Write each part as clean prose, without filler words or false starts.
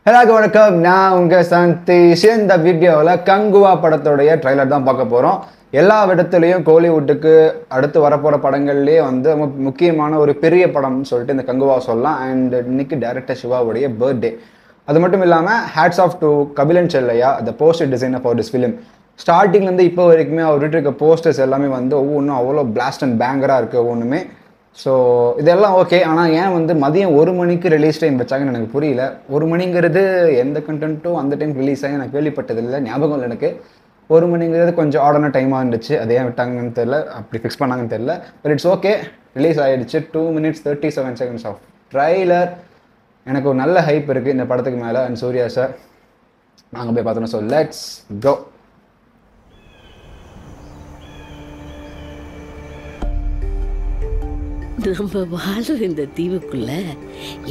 எல்லாருக்கும் வணக்கம். நான் உங்க சந்தீஷ். இந்த வீடியோவில் கங்குவா படத்தோடைய ட்ரைலர் தான் பார்க்க போகிறோம். எல்லா இடத்துலையும் கோலிவுட்டுக்கு அடுத்து வரப்போகிற படங்கள்லேயே வந்து முக்கியமான ஒரு பெரிய படம்னு சொல்லிட்டு இந்த கங்குவா சொல்லலாம். அண்ட் இன்னைக்கு டைரக்டர் சிவாவுடைய பர்த்டே. அது மட்டும் இல்லாமல் hats off to Kapilan Chellaiah, the poster designer for this film. ஸ்டார்டிங்லேருந்து இப்போ வரைக்குமே அவர் இருக்க போஸ்டர்ஸ் எல்லாமே வந்து ஒவ்வொன்றும் அவ்வளோ பிளாஸ்ட் அண்ட் பேங்கராக இருக்குது ஒவ்வொன்றுமே. ஸோ இதெல்லாம் ஓகே. ஆனால் ஏன் வந்து மதியம் 1 மணிக்கு ரிலீஸ் டைம் வச்சாங்கன்னு எனக்கு புரியல. 1 மணிங்கிறது எந்த கண்டென்ட்டும் அந்த டைம் ரிலீஸ் ஆகி எனக்கு கேள்விப்பட்டதில்லை, ஞாபகம் இல்லை எனக்கு. 1 மணிங்கிறது கொஞ்சம் ஆர்டர்ன டைமாக இருந்துச்சு. அதே விட்டாங்கன்னு தெரியல, அப்படி ஃபிக்ஸ் பண்ணாங்கன்னு தெரியல. பட் இட்ஸ் ஓகே, ரிலீஸ் ஆகிடுச்சு. 2 minutes 37 seconds ஆஃப் ட்ரைலர். எனக்கு ஒரு நல்ல ஹைப் இருக்குது இந்த படத்துக்கு மேலே. அண்ட் சூர்யா சார் நாங்கள் போய் பார்த்தோம். So let's go. நம்ம வாழ்ற இந்த தீவுக்குள்ள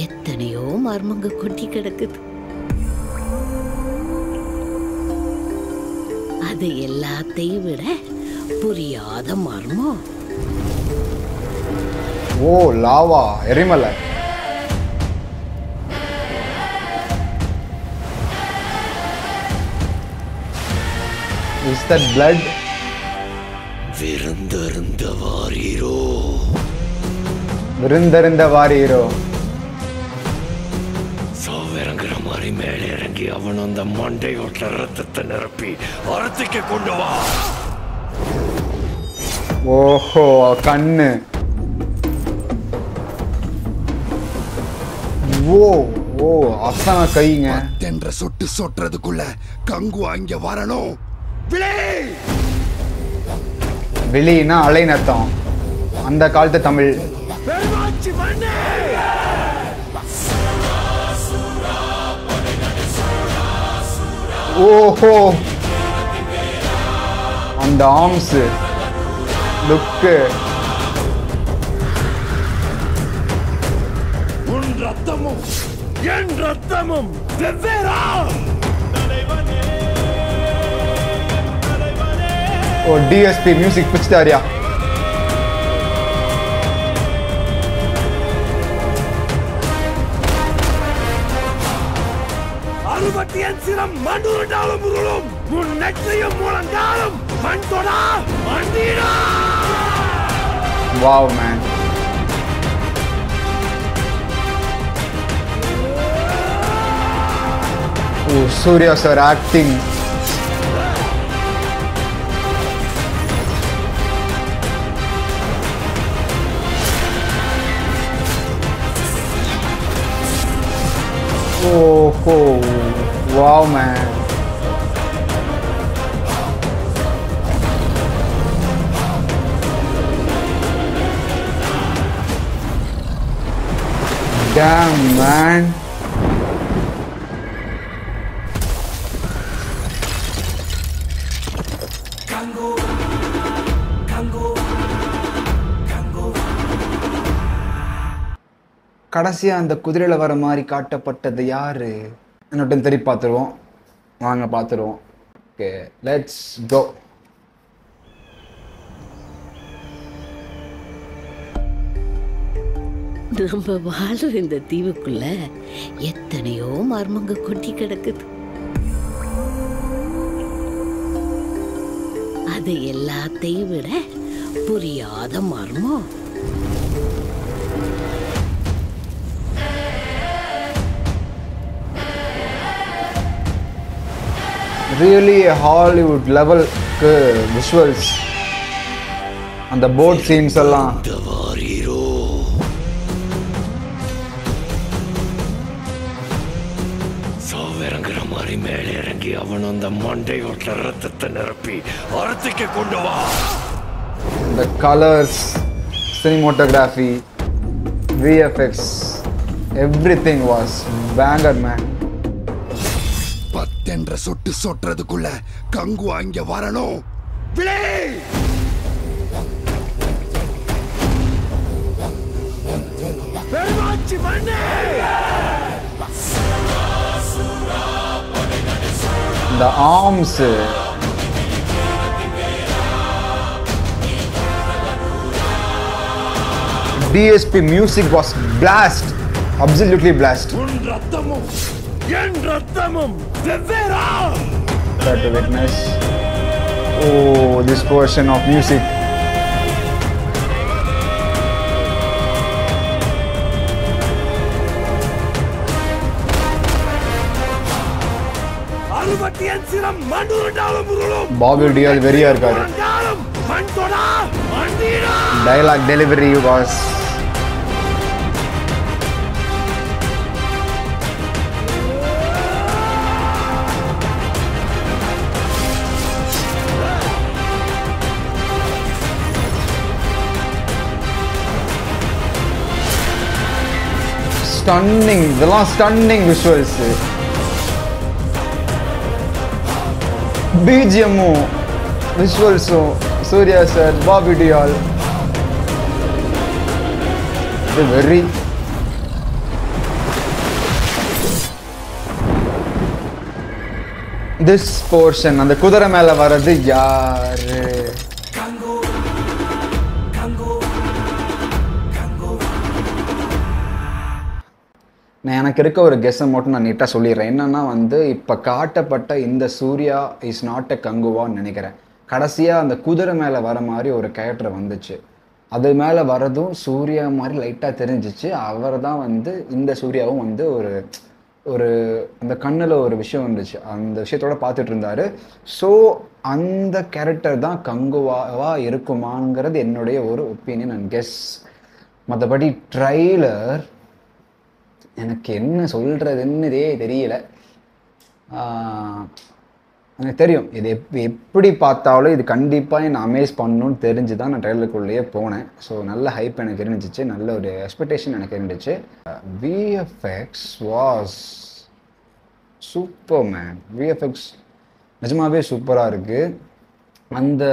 எத்தனையோ மர்மங்க கொட்டி கிடக்குது. அது எல்லாத்தையும் விட புரியாத மர்மம். ஓ, லாவா, எரிமலை. Is that blood? விருந்தருந்த வாரீரோ, விருந்தருந்த வாரீரோ. சாவிறங்குற மாதிரி மேலே இறங்கி அவன் அந்த மண்டையோட்ட ரத்தத்தை நிரப்பி அறத்துக்கு கொண்டு வா. ஓஹோ, கண்ணு. ஓ ஓ, அசன கைங்க. தென்ற சொட்டு சொட்டுறதுக்குள்ள கங்குவா இங்க வரணும். வெளினா அலை நத்தம், அந்த காலத்து தமிழ். ஓஹோ, அந்த ஆர்ம்ஸ் லுக்கு. உன் ரத்தமும் என் ரத்தமும் வெவ்வேறா? ஓ, டிஎஸ்பி மியூசிக் பிடிச்சிட்டாரியா? அறுபத்தியன் சிரம் மண்டுருண்டாலும் உருளும், உன் நெற்றியும் முழங்காலும் மண் தொடா மண்டீடா. Wow man. Oh, Suriya sir acting. Oh, wow, man. Damn, man. கடைசியாக அந்த குதிரையில் வர மாதிரி காட்டப்பட்டது யாரு என்னட்டும் திருப்பி பார்த்துருவோம். வாங்க பார்த்துருவோம். Okay, let's go. நம்ம வாழ்ற இந்த தீவுக்குள்ள எத்தனையோ மர்மங்க கொட்டி கிடக்குது. அது எல்லாத்தையும் விட புரியாத மர்மம். ரியலி ஹாலிவுட் லெவலுக்கு விஷுவல்ஸ், அந்த போட் சீன்ஸ் எல்லாம். சாவிறங்குற மாதிரி மேலே இறங்கி அவன் அந்த மண்டையோட்ட ரத்தத்தை நிரப்பி அறத்துக்கு கொண்டு வா. The colors, cinematography, VFX, everything was banger, man. தென்ற சொட்டு சொட்டுறதுக்குள்ள கங்குவா இங்க வரணும். The arms, DSP music was blast, absolutely blast. என் ரத்தமும் வெவ்வேறா. Try to witness. Oh, this portion of music. அறுபத்தியன் சிரம் மண்டுருண்டாலும் உருளும். Bobby Deol வெறியா இருக்காரு. மண் தொடா மண்டீரா. Dialogue delivery was stunning. இதெல்லாம் stunning visuals. BGM visuals Surya sir, Bobby Deol. Very this portion அந்த குதிரை மேல வரது யாரு? எனக்கு இருக்க ஒரு கெஸ்ஸை மட்டும் நான் நீட்டாக சொல்லிடுறேன். என்னன்னா வந்து இப்போ காட்டப்பட்ட இந்த சூர்யா இஸ் நாட் எ கங்குவான்னு நினைக்கிறேன். கடைசியாக அந்த குதிரை மேலே வர மாதிரி ஒரு கேரக்டர் வந்துச்சு. அது மேலே வரதும் சூர்யா மாதிரி லைட்டாக தெரிஞ்சிச்சு. அவர் தான் வந்து இந்த சூர்யாவும் வந்து ஒரு அந்த கண்ணில் ஒரு விஷயம் இருந்துச்சு. அந்த விஷயத்தோட பார்த்துட்டு இருந்தாரு. ஸோ அந்த கேரக்டர் தான் கங்குவாவாக இருக்குமாங்கிறது என்னுடைய ஒரு ஒப்பீனியன் அண்ட் கெஸ். மற்றபடி ட்ரைலர் எனக்கு என்ன சொல்கிறதுன்னதே தெரியல. எனக்கு தெரியும் இது எப்படி பார்த்தாலும் இது கண்டிப்பாக என்னை அமேஸ் பண்ணணும்னு தெரிஞ்சு தான் நான் ட்ரெயிலருக்குள்ளேயே போனேன். ஸோ நல்ல ஹைப் எனக்கு இருந்துச்சு, நல்ல ஒரு எக்ஸ்பெக்டேஷன் எனக்கு இருந்துச்சு. VFX was super man. VFX நிஜமாகவே சூப்பராக இருக்குது. அந்த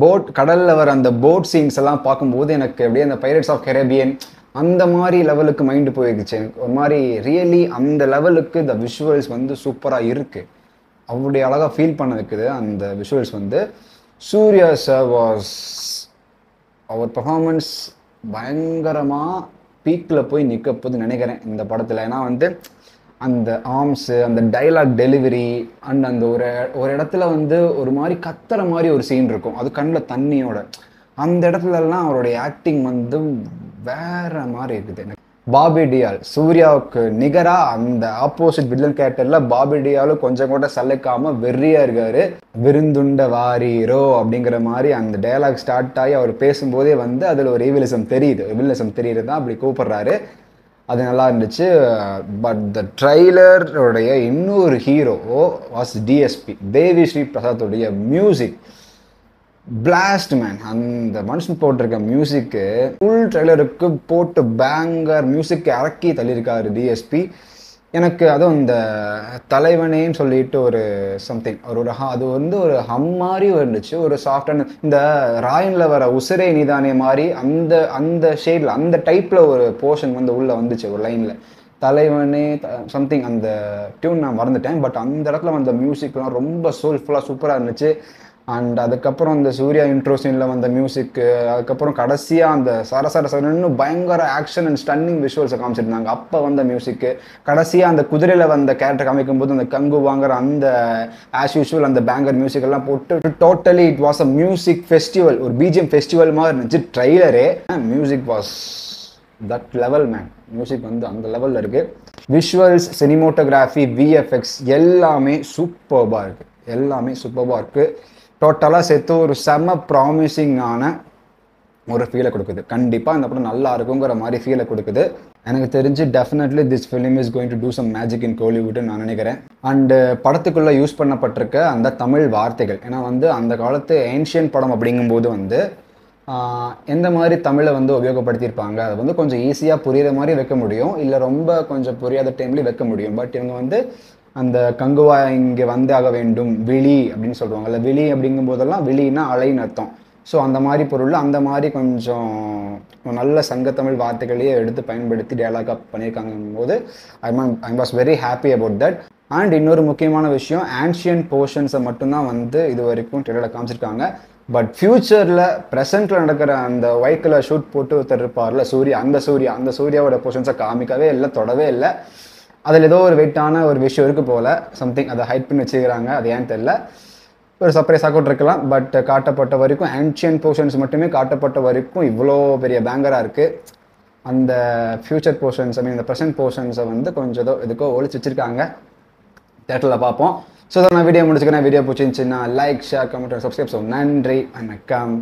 போட் கடலில் வர அந்த போட் சீன்ஸ் எல்லாம் பார்க்கும்போது எனக்கு அப்படியே அந்த பைரட்ஸ் ஆஃப் கரேபியன் அந்த மாதிரி லெவலுக்கு மைண்டு போயிடுச்சு. எனக்கு ஒரு மாதிரி ரியலி அந்த லெவலுக்கு இந்த விஷுவல்ஸ் வந்து சூப்பராக இருக்குது. அவருடைய அழகாக ஃபீல் பண்ண வைக்குது அந்த விஷுவல்ஸ் வந்து. சூர்யா சார் வாஸ் அவர் பர்ஃபார்மன்ஸ் பயங்கரமாக பீக்கில் போய் நிற்க போது நினைக்கிறேன் இந்த படத்தில். ஏன்னா வந்து அந்த ஆர்ம்ஸு, அந்த டைலாக் டெலிவரி அண்ட் அந்த ஒரு இடத்துல வந்து ஒரு மாதிரி கத்துற மாதிரி ஒரு சீன் இருக்கும், அது கண்ணில் தண்ணியோட. அந்த இடத்துலலாம் அவருடைய ஆக்டிங் வந்து வேற மாதிரி இருக்குது. பாபி டியால் சூர்யாவுக்கு நிகராக அந்த ஆப்போசிட் வில்லன் கேரக்டரில் பாபி டியாலும் கொஞ்சம் கூட சலைக்காமல் வெறியாக இருக்காரு. விருந்துண்ட வாரீரோ அப்படிங்கிற மாதிரி அந்த டயலாக் ஸ்டார்ட் ஆகி அவர் பேசும்போதே வந்து அதில் ஒரு ஈவிலிசம் தெரியுது தான் அப்படி கூப்பிடுறாரு. அது நல்லா இருந்துச்சு. பட் த ட்ரைலருடைய இன்னொரு hero was DSP Devi Sri பிரசாத்தோடைய மியூசிக் பிளாஸ்ட் மேன். அந்த மனுஷன் போட்டிருக்க மியூசிக்கு ஃபுல் ட்ரெய்லருக்கு போட்டு பேங்கர் மியூசிக் இறக்கி தள்ளியிருக்காரு டிஎஸ்பி. எனக்கு அதுவும் இந்த தலைவனேன்னு சொல்லிட்டு ஒரு சம்திங் அது வந்து ஒரு ஹம் மாதிரி இருந்துச்சு, ஒரு சாஃப்டான இந்த ராயனில் வர உசிரே நீதானே மாதிரி அந்த ஷேடில் அந்த டைப்பில் ஒரு போர்ஷன் வந்து உள்ளே வந்துச்சு ஒரு லைனில். தலைவனே சம்திங் அந்த டியூன் நான் மறந்துட்டேன். பட் அந்த இடத்துல வந்த மியூசிக்லாம் ரொம்ப சோல்ஃபுல்லாக சூப்பராக இருந்துச்சு. அண்ட் அதுக்கப்புறம் அந்த சூர்யா இன்ட்ரோ சீனில் வந்த மியூசிக்கு, அதுக்கப்புறம் கடைசியாக அந்த சரசரன்னு பயங்கர ஆக்ஷன் அண்ட் ஸ்டன்னிங் விஷுவல்ஸை காமிச்சிருந்தாங்க. அப்போ வந்த மியூசிக்கு, கடைசியாக அந்த குதிரையில் வந்த கேரக்டர் காமிக்கும் போது அந்த கங்கு வாங்குற அந்த ஆஸ் யூஷுவல் அந்த பேங்கர் மியூசிக் எல்லாம் போட்டு totally it was a music festival, ஒரு பிஜிஎம் ஃபெஸ்டிவல் மாதிரி இருந்துச்சு ட்ரைலரே. Music was that level man. Music வந்து அந்த லெவலில் இருக்குது. விஷுவல்ஸ், சினிமோட்டோகிராஃபி, விஎஃப்எக்ஸ் எல்லாமே சூப்பர்பாக இருக்குது. டோட்டலாக சேர்த்து ஒரு செம்ம ப்ராமிசிங்கான ஒரு ஃபீலை கொடுக்குது. கண்டிப்பாக இந்த படம் நல்லா இருக்குங்கிற மாதிரி ஃபீலை கொடுக்குது. எனக்கு தெரிஞ்சு definitely this film is going to do some magic in கோலிவுட்னு நான் நினைக்கிறேன். அண்டு படத்துக்குள்ளே யூஸ் பண்ணப்பட்டிருக்க அந்த தமிழ் வார்த்தைகள், ஏன்னா வந்து அந்த காலத்து ஏன்ஷியன் படம் அப்படிங்கும்போது வந்து எந்த மாதிரி தமிழை வந்து உபயோகப்படுத்தியிருப்பாங்க, அதை வந்து கொஞ்சம் ஈஸியாக புரிகிற மாதிரி வைக்க முடியும், இல்லை ரொம்ப கொஞ்சம் புரியாத டைம்லேயும் வைக்க முடியும். பட் இவங்க வந்து அந்த கங்குவா இங்கே வந்தாக வேண்டும் விழி அப்படின்னு சொல்லுவாங்கல்ல, விழி அப்படிங்கும் போதெல்லாம் விழின்னா அலைன்னு அர்த்தம். ஸோ அந்த மாதிரி பொருள் அந்த மாதிரி கொஞ்சம் நல்ல சங்கத்தமிழ் வார்த்தைகளையே எடுத்து பயன்படுத்தி டயலாகாக பண்ணியிருக்காங்க போது I was very happy about that. And இன்னொரு முக்கியமான விஷயம், ஆன்ஷியன் போர்ஷன்ஸை மட்டும்தான் வந்து இது வரைக்கும் ட்ரெயிலரில் காமிச்சிருக்காங்க. பட் ஃபியூச்சரில் ப்ரெசென்ட்டில் நடக்கிற அந்த ஒயிட் கலர் ஷூட் போட்டு ஒருத்தர் இருப்பார்ல சூர்யா, அந்த சூர்யாவோட போர்ஷன்ஸை காமிக்கவே இல்லை, தொடவே இல்லை. அதில் ஏதோ ஒரு வெயிட்டான ஒரு விஷயம் இருக்குது போல், சம்திங் அதை ஹைட் பண்ணி வச்சுக்கிறாங்க. அது ஏன்னு தெரியல, ஒரு சர்ப்ரைஸாக கூட இருக்கலாம். பட் காட்டப்பட்ட வரைக்கும் ஆன்ஷியன் போர்ஷன்ஸ் மட்டுமே காட்டப்பட்ட வரைக்கும் இவ்வளோ பெரிய பேங்கராக இருக்குது. அந்த ஃப்யூச்சர் போர்ஷன்ஸ் இந்த ப்ரெசென்ட் போர்ஷன்ஸை வந்து கொஞ்சம் ஏதோ இதுக்கோ ஒழிச்சு வச்சுருக்காங்க. தேட்டரில் பார்ப்போம். ஸோ நான் வீடியோ முடிச்சுக்கிறேன். வீடியோ பிடிச்சிருந்துச்சுன்னா like, share, comment, subscribe. So நன்றி, வணக்கம்.